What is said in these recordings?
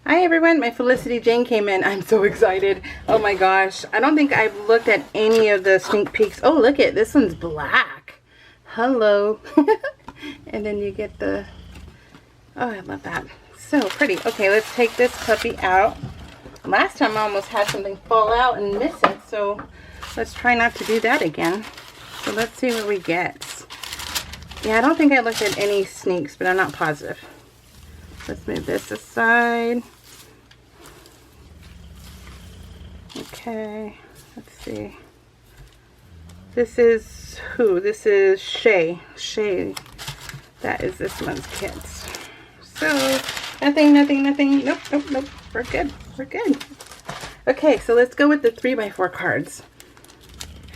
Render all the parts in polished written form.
Hi everyone, my Felicity Jane came in. I'm so excited. Oh my gosh. I don't think I've looked at any of the sneak peeks. Oh, look at this one's black. Hello. And then you get the, oh, I love that. So pretty. Okay, let's take this puppy out. Last time I almost had something fall out and miss it, so let's try not to do that again. So let's see what we get. Yeah, I don't think I looked at any sneaks, but I'm not positive. Let's move this aside. Okay, let's see. This is who? This is Shay. Shay. That is this month's kids. So, nothing. Nope. We're good. We're good. Okay, so let's go with the 3x4 cards.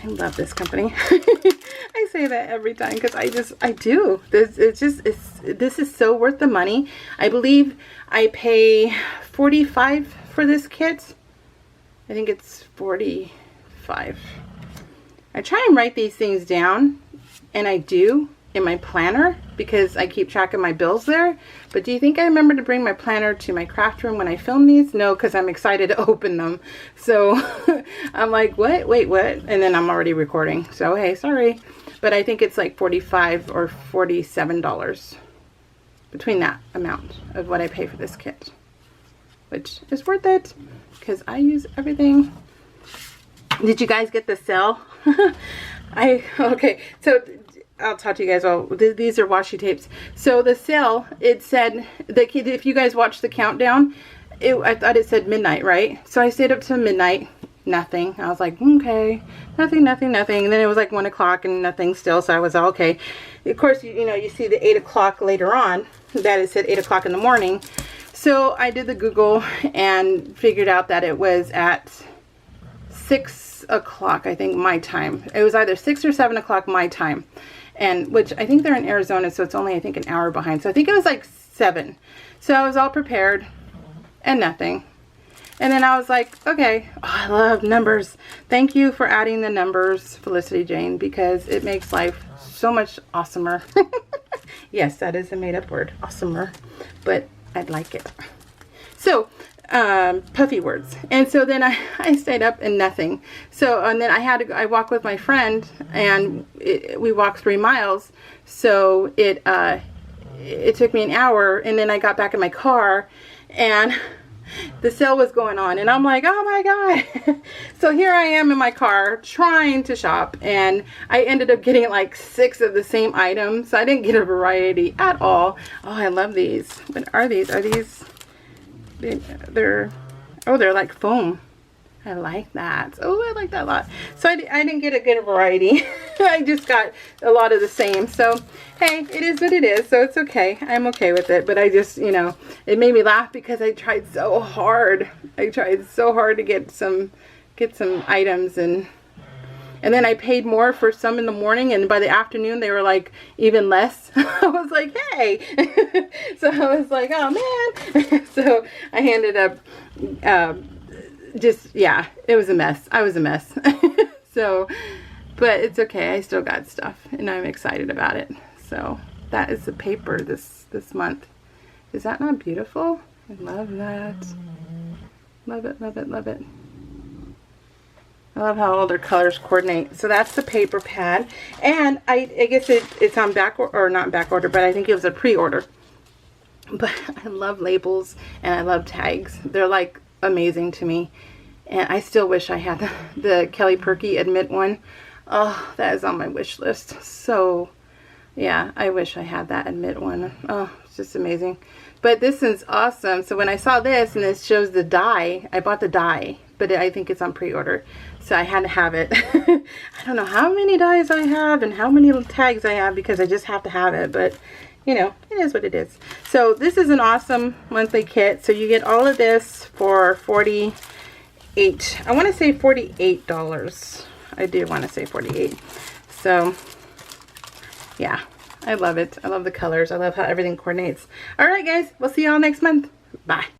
I love this company. I say that every time because I do. This is so worth the money. I believe I pay $45 for this kit. I think it's $45. I try and write these things down, and I do in my planner because I keep track of my bills there. But do you think I remember to bring my planner to my craft room when I film these? No, because I'm excited to open them. So I'm like, what? Wait, what? And then I'm already recording. So hey, sorry. But I think it's like $45 or $47 between that amount of what I pay for this kit, which is worth it because I use everything. Did you guys get the sale? Okay, so I'll talk to you guys all. These are washi tapes. So the sale, it said that if you guys watched the countdown, I thought it said midnight, right? So I stayed up to midnight, nothing. I was like, okay, nothing. And then it was like 1 o'clock and nothing still. So I was all okay. Of course, you know, you see the 8 o'clock later on that it said 8 o'clock in the morning. So I did the Google and figured out that it was at 6 o'clock, I think, my time. It was either 6 or 7 o'clock my time. And which I think they're in Arizona, so it's only, I think, an hour behind. So I think it was like 7. So I was all prepared and nothing. And then I was like, okay, oh, I love numbers. Thank you for adding the numbers, Felicity Jane, because it makes life so much awesomer. Yes, that is a made-up word, awesomer, but I'd like it. So, puffy words. And so then I stayed up and nothing. So, and then I had to go, I walked with my friend and we walked 3 miles. So it took me an hour, and then I got back in my car and the sale was going on and I'm like, oh my God. So here I am in my car trying to shop, and I ended up getting like 6 of the same items. So I didn't get a variety at all. Oh, I love these. What are these? Are these, they're like foam. I like that. Oh, I like that a lot. So I didn't get a good variety. I just got a lot of the same. So, hey, it is what it is. So it's okay. I'm okay with it. But I just, you know, it made me laugh because I tried so hard. I tried so hard to get some items, and then I paid more for some in the morning, and by the afternoon they were like even less. I was like, hey. So I was like, oh man. So I ended up just, yeah, it was a mess. I was a mess. So, but it's okay. I still got stuff and I'm excited about it. So that is the paper this month. Is that not beautiful? I love that. Love it. I love how all their colors coordinate. So that's the paper pad. And I guess it's on back, or not back order, but I think it was a pre-order. But I love labels and I love tags. They're like amazing to me, and I still wish I had the Kelly Perky Admit one. Oh, that is on my wish list. So yeah, I wish I had that Admit one. Oh, it's just amazing. But this is awesome. So when I saw this and this shows the die, I bought the die, but I think it's on pre-order, so I had to have it. I don't know how many dies I have and how many tags I have because I just have to have it, but you know, it is what it is. So this is an awesome monthly kit. So you get all of this for $48. I want to say $48. I do want to say 48. So yeah, I love it. I love the colors. I love how everything coordinates. All right, guys, we'll see y'all next month. Bye.